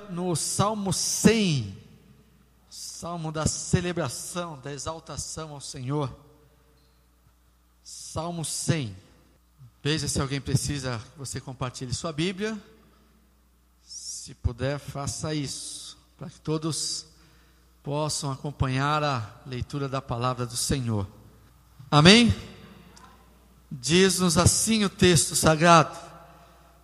No Salmo 100, Salmo da celebração, da exaltação ao Senhor. Salmo 100. Veja se alguém precisa que você compartilhe sua Bíblia. Se puder, faça isso, para que todos possam acompanhar a leitura da palavra do Senhor. Amém? Diz-nos assim o texto sagrado: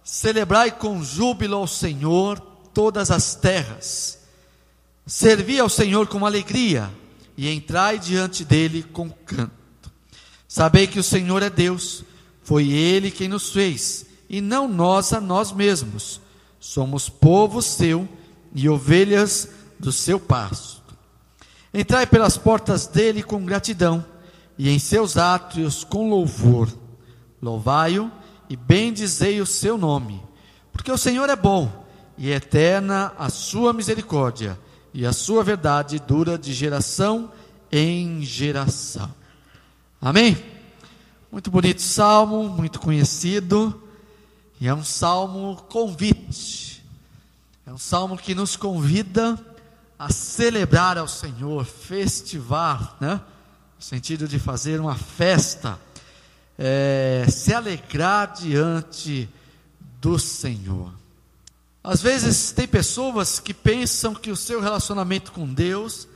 celebrai com júbilo ao Senhor todas as terras, servi ao Senhor com alegria, e entrai diante dele com canto. Sabei que o Senhor é Deus, foi Ele quem nos fez, e não nós a nós mesmos. Somos povo seu e ovelhas do seu pasto. Entrai pelas portas dele com gratidão, e em seus átrios com louvor. Louvai-o e bendizei o seu nome, porque o Senhor é bom, e é eterna a sua misericórdia, e a sua verdade dura de geração em geração. Amém? Muito bonito salmo, muito conhecido, e é um salmo convite, é um salmo que nos convida a celebrar ao Senhor, festivar, né? No sentido de fazer uma festa, se alegrar diante do Senhor. Às vezes tem pessoas que pensam que o seu relacionamento com Deus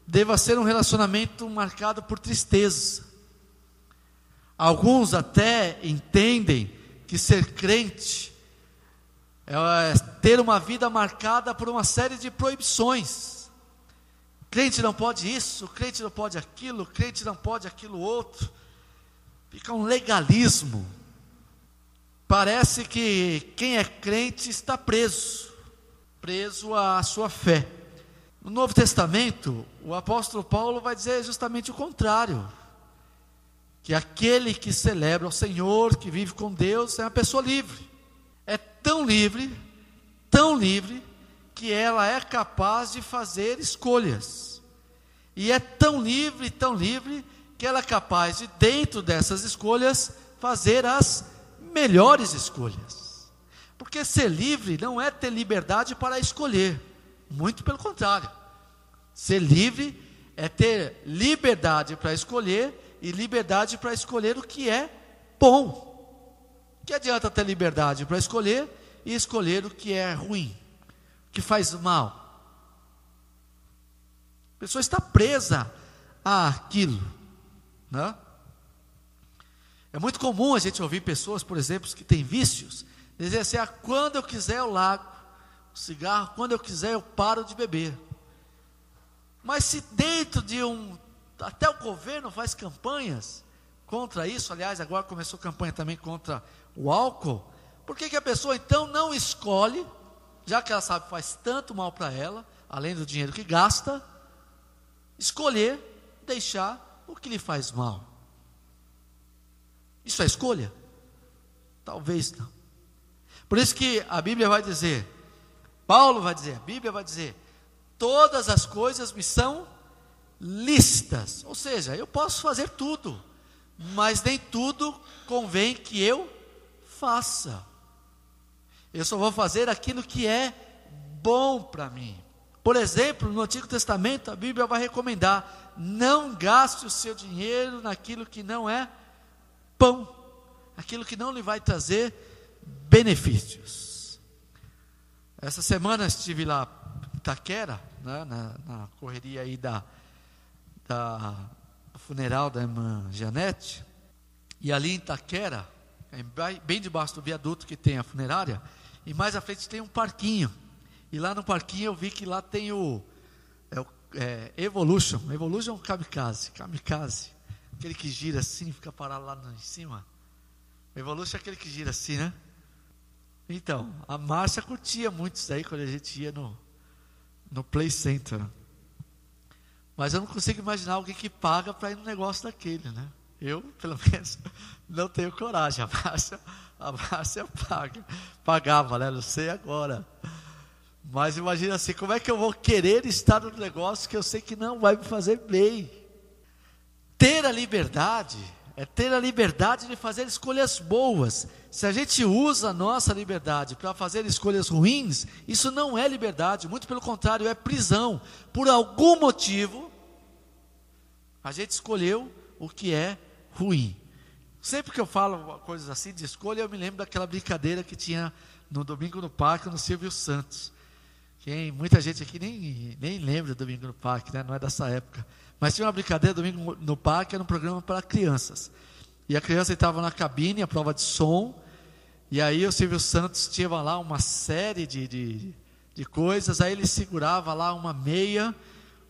deva ser um relacionamento marcado por tristeza. Alguns até entendem que ser crente é ter uma vida marcada por uma série de proibições. Crente não pode isso, crente não pode aquilo, crente não pode aquilo outro. Fica um legalismo. Parece que quem é crente está preso à sua fé. No Novo Testamento, o apóstolo Paulo vai dizer justamente o contrário, que aquele que celebra o Senhor, que vive com Deus, é uma pessoa livre. É tão livre, que ela é capaz de fazer escolhas. E é tão livre, que ela é capaz de, dentro dessas escolhas, fazer as melhores escolhas. Porque ser livre não é ter liberdade para escolher, muito pelo contrário. Ser livre é ter liberdade para escolher, e liberdade para escolher o que é bom. Que adianta ter liberdade para escolher e escolher o que é ruim, o que faz mal? A pessoa está presa àquilo, né? É muito comum a gente ouvir pessoas, por exemplo, que têm vícios, dizer assim: quando eu quiser eu largo o cigarro, quando eu quiser eu paro de beber. Mas se dentro de até o governo faz campanhas contra isso, aliás, agora começou campanha também contra o álcool, por que a pessoa então não escolhe, já que ela sabe que faz tanto mal para ela, além do dinheiro que gasta, escolher deixar o que lhe faz mal? Isso é escolha? Talvez não. Por isso que a Bíblia vai dizer, Paulo vai dizer, a Bíblia vai dizer: todas as coisas me são lícitas. Ou seja, eu posso fazer tudo, mas nem tudo convém que eu faça. Eu só vou fazer aquilo que é bom para mim. Por exemplo, no Antigo Testamento, a Bíblia vai recomendar: não gaste o seu dinheiro naquilo que não é pão, aquilo que não lhe vai trazer benefícios. Essa semana estive lá em Itaquera, né, na correria aí do funeral da irmã Janete, e ali em Itaquera, bem debaixo do viaduto que tem a funerária, e mais à frente tem um parquinho, e lá no parquinho eu vi que lá tem o Evolution Kamikaze, aquele que gira assim, fica parado lá em cima. O Evolution é aquele que gira assim, né? Então, a Márcia curtia muito isso aí quando a gente ia no Play Center. Mas eu não consigo imaginar alguém que paga para ir num negócio daquele, né? Eu, pelo menos, não tenho coragem. A Márcia pagava, né? Não sei agora. Mas imagina assim, como é que eu vou querer estar num negócio que eu sei que não vai me fazer bem? Ter a liberdade é ter a liberdade de fazer escolhas boas, Se a gente usa a nossa liberdade para fazer escolhas ruins, isso não é liberdade, muito pelo contrário, é prisão. Por algum motivo, a gente escolheu o que é ruim. Sempre que eu falo coisas assim de escolha, eu me lembro daquela brincadeira que tinha no Domingo no Parque, no Silvio Santos. Muita gente aqui nem lembra do Domingo no Parque, né? Não é dessa época. Mas tinha uma brincadeira, Domingo no Parque, era um programa para crianças. E a criança estava na cabine, a prova de som, e aí o Silvio Santos tinha lá uma série de coisas, aí ele segurava lá uma meia,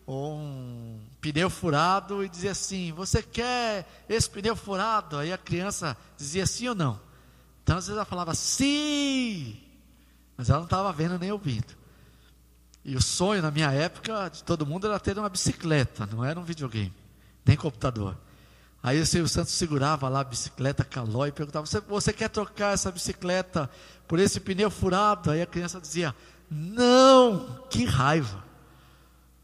ou um pneu furado, e dizia assim: você quer esse pneu furado? Aí a criança dizia sim ou não. Então às vezes ela falava sim, mas ela não estava vendo nem ouvindo. E o sonho na minha época de todo mundo era ter uma bicicleta, não era um videogame, nem computador. Aí o Silvio Santos segurava lá a bicicleta Calói e perguntava: você quer trocar essa bicicleta por esse pneu furado? Aí a criança dizia: não, que raiva.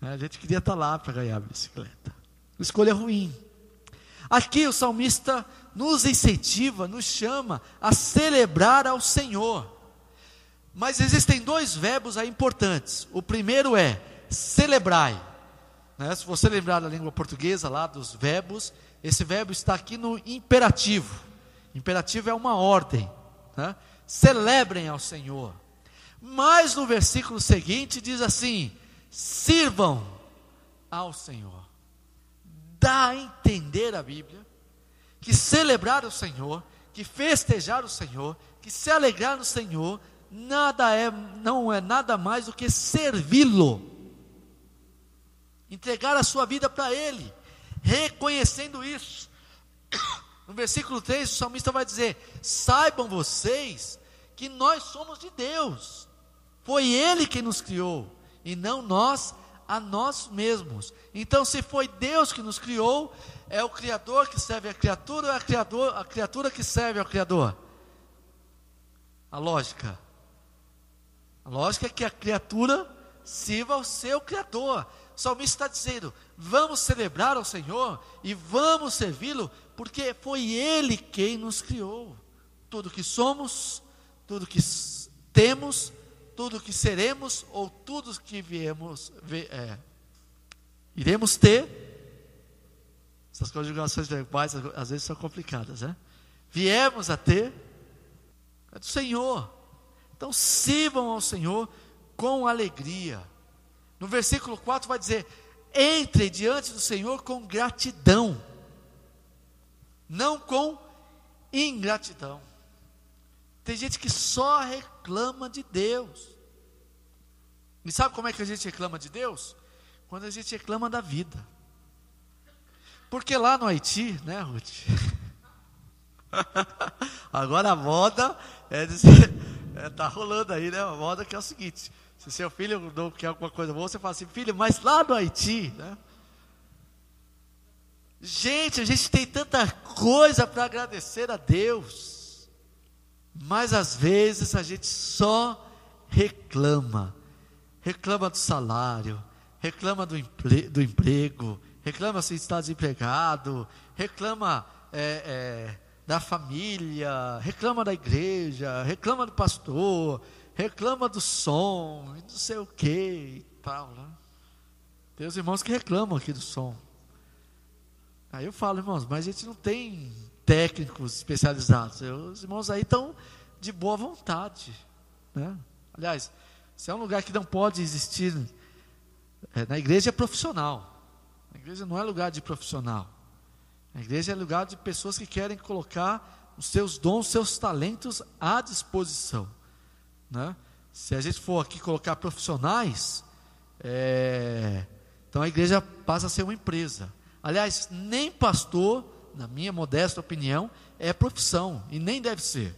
A gente queria estar lá para ganhar a bicicleta. Escolha ruim. Aqui o salmista nos incentiva, nos chama a celebrar ao Senhor. Mas existem dois verbos aí importantes. O primeiro é celebrai. Se você lembrar da língua portuguesa lá dos verbos, esse verbo está aqui no imperativo. Imperativo é uma ordem. Celebrem ao Senhor. Mas no versículo seguinte diz assim: sirvam ao Senhor. Dá a entender a Bíblia que celebrar o Senhor, que festejar o Senhor, que se alegrar no Senhor, não é nada mais do que servi-lo, entregar a sua vida para Ele, reconhecendo isso. No versículo 3 o salmista vai dizer: saibam vocês que nós somos de Deus, foi Ele quem nos criou, e não nós a nós mesmos. Então, se foi Deus que nos criou, é o Criador que serve a criatura, ou é a criatura que serve ao Criador? A lógica é que a criatura sirva ao seu Criador. O salmista está dizendo: vamos celebrar ao Senhor e vamos servi-lo, porque foi Ele quem nos criou. Tudo que somos, tudo que temos, tudo que seremos, ou tudo que iremos ter. Essas conjugações verbais às vezes são complicadas, né? Viemos a ter, é do Senhor. Então sirvam ao Senhor com alegria. No versículo 4 vai dizer: entrem diante do Senhor com gratidão, não com ingratidão. Tem gente que só reclama de Deus. E sabe como é que a gente reclama de Deus? Quando a gente reclama da vida. Porque lá no Haiti, né, Ruth? Agora a moda é dizer, tá rolando aí, né? A moda que é o seguinte: se seu filho não quer alguma coisa boa, você fala assim: filho, mas lá no Haiti, né? Gente, a gente tem tanta coisa para agradecer a Deus. Mas às vezes a gente só reclama do salário, reclama do emprego, reclama se está desempregado, reclama da família, reclama da igreja, reclama do pastor, reclama do som, não sei o que e tal, né? Tem os irmãos que reclamam aqui do som. Aí eu falo: irmãos, mas a gente não tem técnicos especializados. Os irmãos aí estão de boa vontade, né? Aliás, se é um lugar que não pode existir, na igreja é profissional. A igreja não é lugar de profissional. A igreja é lugar de pessoas que querem colocar os seus dons, os seus talentos à disposição, né? Se a gente for aqui colocar profissionais, então a igreja passa a ser uma empresa. Aliás, nem pastor, na minha modesta opinião, é profissão, e nem deve ser.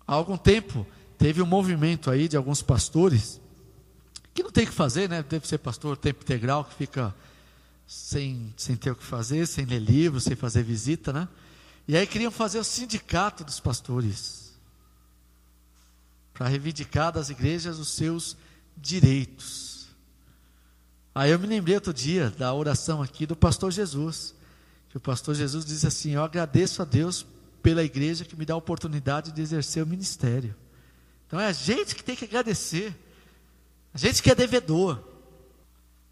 Há algum tempo, teve um movimento aí de alguns pastores, que não tem o que fazer, né? Deve ser pastor tempo integral, que fica sem ter o que fazer, sem ler livros, sem fazer visita, né? E aí queriam fazer o sindicato dos pastores, para reivindicar das igrejas os seus direitos. Aí eu me lembrei outro dia da oração aqui do pastor Jesus, que o pastor Jesus diz assim: eu agradeço a Deus pela igreja que me dá a oportunidade de exercer o ministério. Então é a gente que tem que agradecer, a gente que é devedor.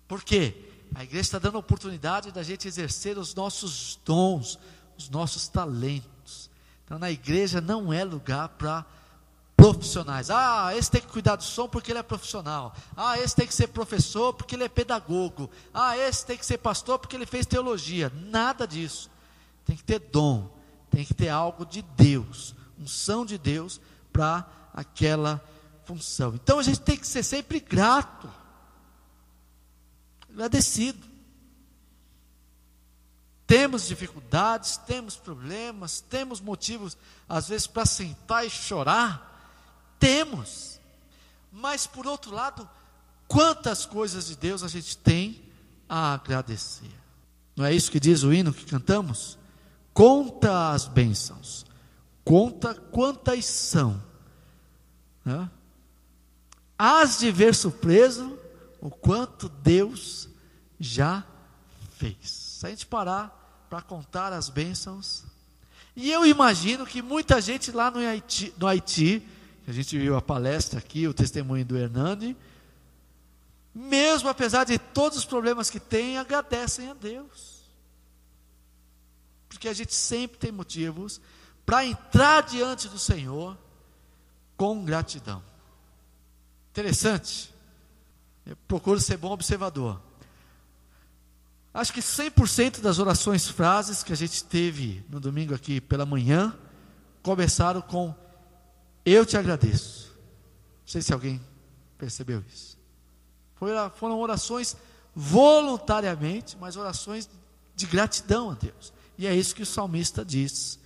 Por quê? A igreja está dando a oportunidade da gente exercer os nossos dons, os nossos talentos. Então na igreja não é lugar para profissionais. Esse tem que cuidar do som porque ele é profissional. Esse tem que ser professor porque ele é pedagogo. Esse tem que ser pastor porque ele fez teologia. Nada disso. Tem que ter dom, tem que ter algo de Deus, unção de Deus para aquela função. Então a gente tem que ser sempre grato, agradecido. Temos dificuldades, temos problemas, temos motivos às vezes para sentar e chorar, temos, mas por outro lado, quantas coisas de Deus a gente tem a agradecer. Não é isso que diz o hino que cantamos? Conta as bênçãos, conta quantas são, né? Hás de ver surpreso o quanto Deus já fez. Se a gente parar para contar as bênçãos, e eu imagino que muita gente lá no Haiti, a gente viu a palestra aqui, o testemunho do Hernani, mesmo apesar de todos os problemas que tem, agradecem a Deus. Porque a gente sempre tem motivos para entrar diante do Senhor com gratidão. Interessante. Eu procuro ser bom observador. Acho que 100% das orações, frases que a gente teve no domingo aqui pela manhã, começaram com eu te agradeço. Não sei se alguém percebeu isso. Foram orações voluntariamente, mas orações de gratidão a Deus. E é isso que o salmista diz.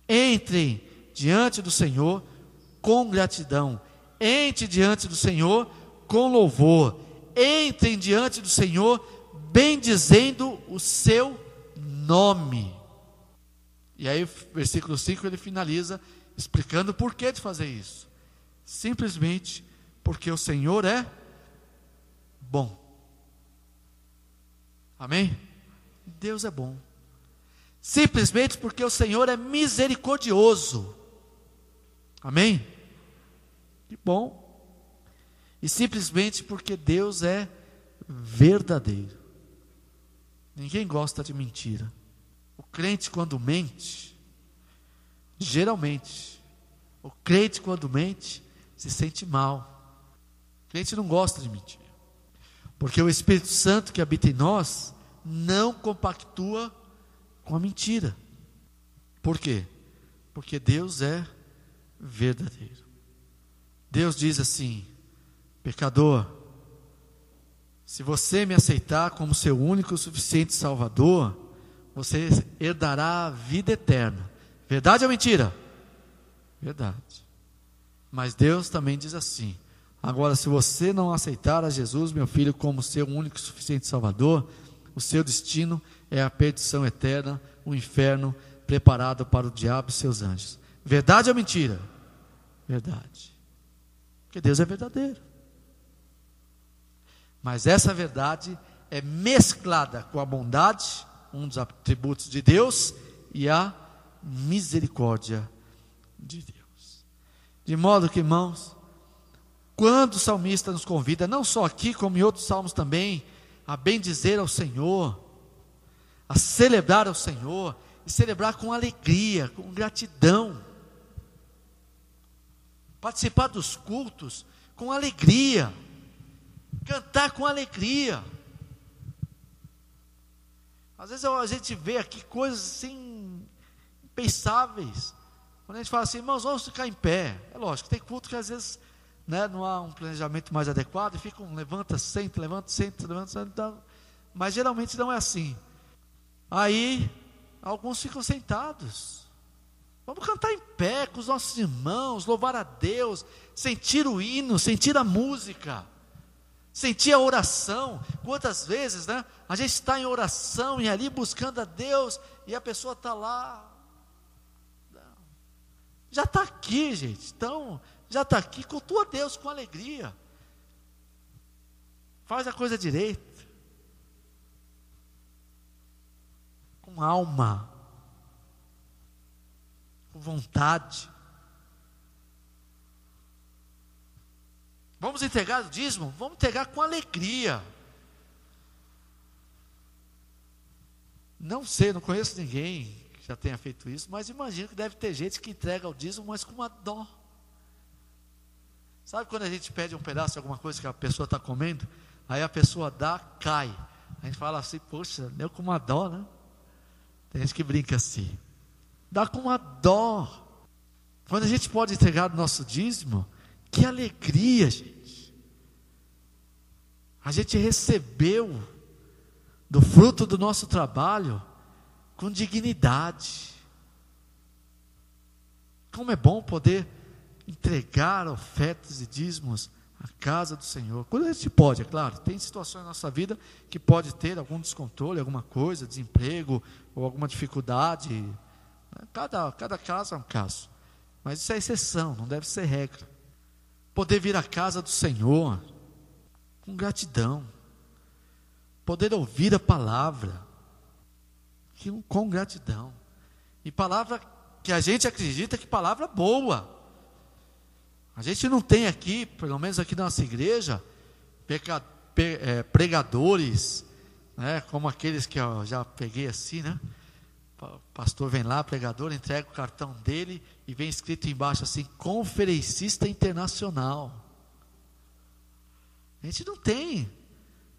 Entrem diante do Senhor com gratidão. Entre diante do Senhor com louvor. Entrem diante do Senhor bendizendo o seu nome. E aí o versículo 5 ele finaliza explicando o porquê de fazer isso. Simplesmente porque o Senhor é bom. Amém? Deus é bom. Simplesmente porque o Senhor é misericordioso. Amém? Que bom. E simplesmente porque Deus é verdadeiro. Ninguém gosta de mentira. O crente quando mente, geralmente, o crente quando mente, se sente mal. O crente não gosta de mentir. Porque o Espírito Santo que habita em nós, não compactua com a mentira. Por quê? Porque Deus é verdadeiro. Deus diz assim: pecador, se você me aceitar como seu único e suficiente Salvador, você herdará a vida eterna. Verdade ou mentira? Verdade. Mas Deus também diz assim: agora, se você não aceitar a Jesus, meu filho, como seu único e suficiente Salvador, o seu destino é a perdição eterna, o inferno preparado para o diabo e seus anjos. Verdade ou mentira? Verdade. Porque Deus é verdadeiro. Mas essa verdade é mesclada com a bondade, um dos atributos de Deus, e a misericórdia de Deus. De modo que, irmãos, quando o salmista nos convida, não só aqui, como em outros salmos também, a bendizer ao Senhor, a celebrar ao Senhor, e celebrar com alegria, com gratidão, participar dos cultos com alegria, cantar com alegria. Às vezes a gente vê aqui coisas assim, impensáveis, quando a gente fala assim: irmãos, vamos ficar em pé. É lógico, tem culto que às vezes, né, não há um planejamento mais adequado, e fica um levanta, senta, mas geralmente não é assim. Aí, alguns ficam sentados. Vamos cantar em pé com os nossos irmãos, louvar a Deus, sentir o hino, sentir a música, sentir a oração. Quantas vezes, né, a gente está em oração e ali buscando a Deus, e a pessoa está lá, já está aqui, gente, então, já está aqui, cultua a Deus com alegria, faz a coisa direito, com alma. com vontade. Vamos entregar o dízimo? Vamos entregar com alegria. Não sei, não conheço ninguém que já tenha feito isso, mas imagino que deve ter gente que entrega o dízimo, mas com uma dó. Sabe quando a gente pede um pedaço de alguma coisa que a pessoa está comendo, aí a pessoa dá, cai. A gente fala assim, poxa, deu com uma dó, né? Tem gente que brinca assim. Dá com uma dó. Quando a gente pode entregar o nosso dízimo, que alegria, gente. A gente recebeu do fruto do nosso trabalho com dignidade. Como é bom poder entregar ofertas e dízimos à casa do Senhor. Quando a gente pode, é claro, tem situações na nossa vida que pode ter algum descontrole, alguma coisa, desemprego ou alguma dificuldade. Cada caso é um caso. Mas isso é exceção, não deve ser regra. Poder vir à casa do Senhor com gratidão. Poder ouvir a palavra com gratidão. E palavra que a gente acredita que palavra boa. A gente não tem aqui, pelo menos aqui na nossa igreja, pregadores, né, como aqueles que eu já peguei assim, né? O pastor vem lá, pregador, entrega o cartão dele e vem escrito embaixo assim, conferencista internacional. A gente não tem.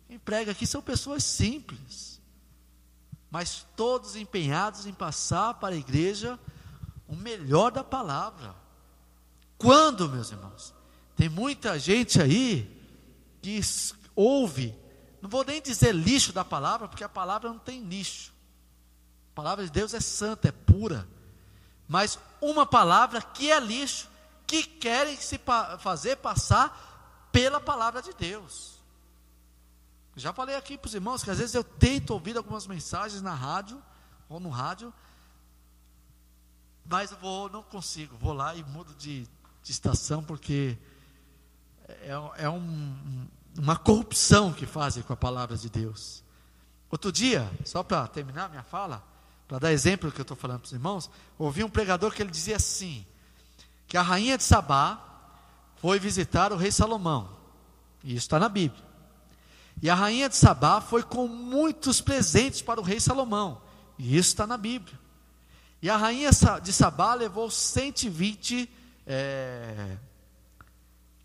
Quem prega aqui são pessoas simples, mas todos empenhados em passar para a igreja o melhor da palavra. Quando, meus irmãos? Tem muita gente aí que ouve, não vou nem dizer lixo da palavra, porque a palavra não tem lixo. A palavra de Deus é santa, é pura. Mas uma palavra que é lixo, que querem se fazer passar pela palavra de Deus. Já falei aqui para os irmãos que às vezes eu tento ouvir algumas mensagens na rádio, ou no rádio, mas não consigo, vou lá e mudo de estação, porque é uma corrupção que fazem com a palavra de Deus. Outro dia, só para terminar minha fala, para dar exemplo do que eu estou falando para os irmãos, ouvi um pregador que ele dizia assim, que a rainha de Sabá foi visitar o rei Salomão, e isso está na Bíblia. E a rainha de Sabá foi com muitos presentes para o rei Salomão, e isso está na Bíblia. E a rainha de Sabá levou 120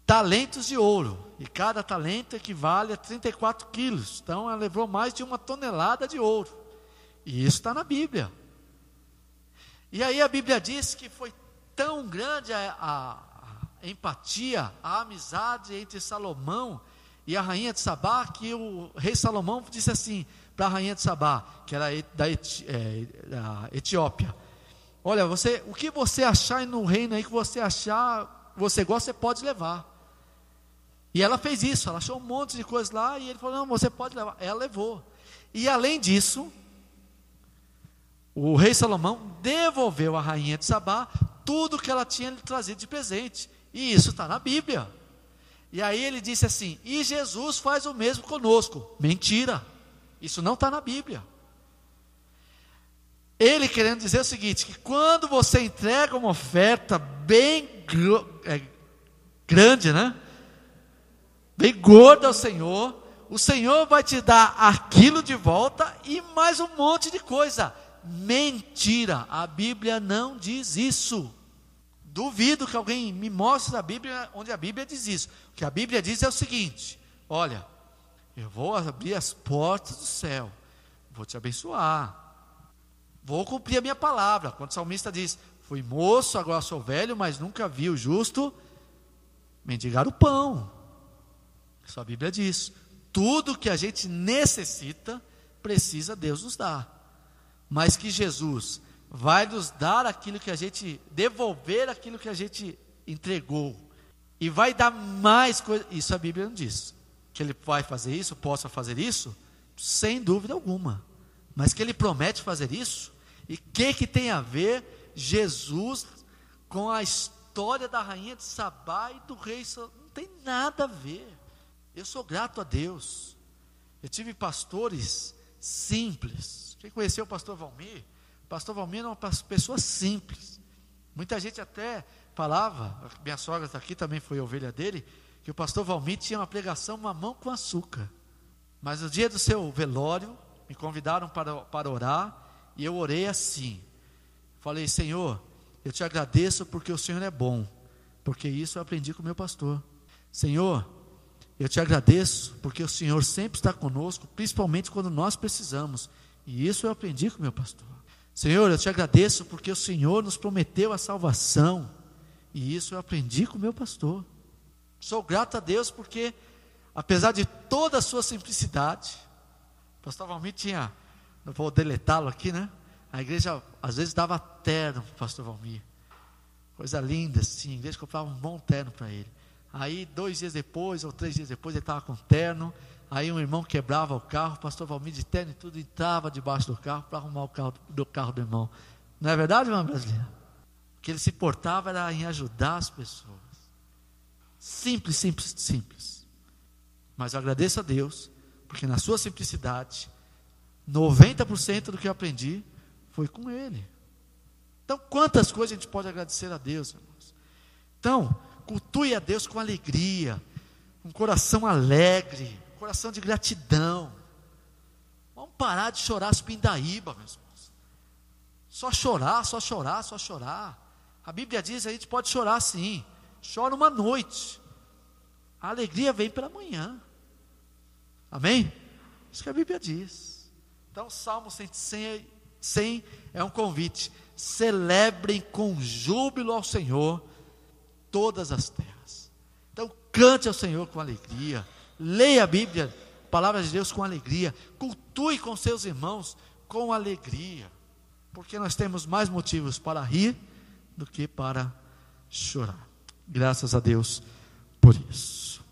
talentos de ouro, e cada talento equivale a 34 quilos, então ela levou mais de 1 tonelada de ouro, e isso está na Bíblia. E aí a Bíblia diz que foi tão grande a empatia, a amizade entre Salomão e a rainha de Sabá, que o rei Salomão disse assim para a rainha de Sabá, que era da Etiópia: olha, o que você achar no reino aí, que você achar, você gosta, você pode levar. E ela fez isso, ela achou um monte de coisas lá, e ele falou, não, você pode levar. Ela levou. E além disso, o rei Salomão devolveu à rainha de Sabá tudo que ela tinha lhe trazido de presente. E isso está na Bíblia. E aí ele disse assim, e Jesus faz o mesmo conosco. Mentira, isso não está na Bíblia. Ele querendo dizer o seguinte, que quando você entrega uma oferta bem grande, né? Bem gorda ao Senhor, o Senhor vai te dar aquilo de volta e mais um monte de coisa. Mentira, a Bíblia não diz isso. Duvido que alguém me mostre a Bíblia onde a Bíblia diz isso. O que a Bíblia diz é o seguinte, olha, eu vou abrir as portas do céu, vou te abençoar, vou cumprir a minha palavra. Quando o salmista diz, fui moço, agora sou velho, mas nunca vi o justo mendigar o pão. Isso a Bíblia diz. Tudo que a gente necessita, precisa Deus nos dar. Mas que Jesus vai nos dar aquilo que a gente, devolver aquilo que a gente entregou. E vai dar mais coisa. Isso a Bíblia não diz. Que Ele vai fazer isso, possa fazer isso, sem dúvida alguma. Mas que Ele promete fazer isso. E que tem a ver Jesus com a história da rainha de Sabá e do rei Salomão? Não tem nada a ver. Eu sou grato a Deus. Eu tive pastores simples. Quem conheceu o pastor Valmir? O pastor Valmir era uma pessoa simples. Muita gente até falava, minha sogra está aqui, também foi ovelha dele, que o pastor Valmir tinha uma pregação mamão com açúcar. Mas no dia do seu velório, me convidaram para orar, e eu orei assim. Falei: Senhor, eu te agradeço porque o Senhor é bom, porque isso eu aprendi com o meu pastor. Senhor, eu te agradeço porque o Senhor sempre está conosco, principalmente quando nós precisamos, e isso eu aprendi com o meu pastor. Senhor, eu te agradeço porque o Senhor nos prometeu a salvação, e isso eu aprendi com o meu pastor. Sou grato a Deus porque, apesar de toda a sua simplicidade, o pastor Valmir tinha, não vou deletá-lo aqui, né? A igreja às vezes dava terno para o pastor Valmir, coisa linda assim, a igreja comprava um bom terno para ele. Aí 2 dias depois, ou 3 dias depois, ele estava com terno. Aí um irmão quebrava o carro, o pastor Valmir de terno e tudo entrava debaixo do carro para arrumar o carro do irmão. Não é verdade, irmã brasileira? O que ele se portava era em ajudar as pessoas. Simples, simples, simples. Mas eu agradeço a Deus, porque na sua simplicidade, 90% do que eu aprendi foi com ele. Então, quantas coisas a gente pode agradecer a Deus, irmãos? Então, cultue a Deus com alegria, um coração alegre, coração de gratidão. Vamos parar de chorar as pindaíba, meus irmãos. Só chorar, só chorar, só chorar. A Bíblia diz que a gente pode chorar sim. Chora uma noite, a alegria vem pela manhã. Amém? Isso que a Bíblia diz. Então, Salmo 100 é um convite: celebrem com júbilo ao Senhor todas as terras. Então, cante ao Senhor com alegria, leia a Bíblia, a palavra de Deus com alegria, cultue com seus irmãos com alegria, porque nós temos mais motivos para rir do que para chorar. Graças a Deus por isso.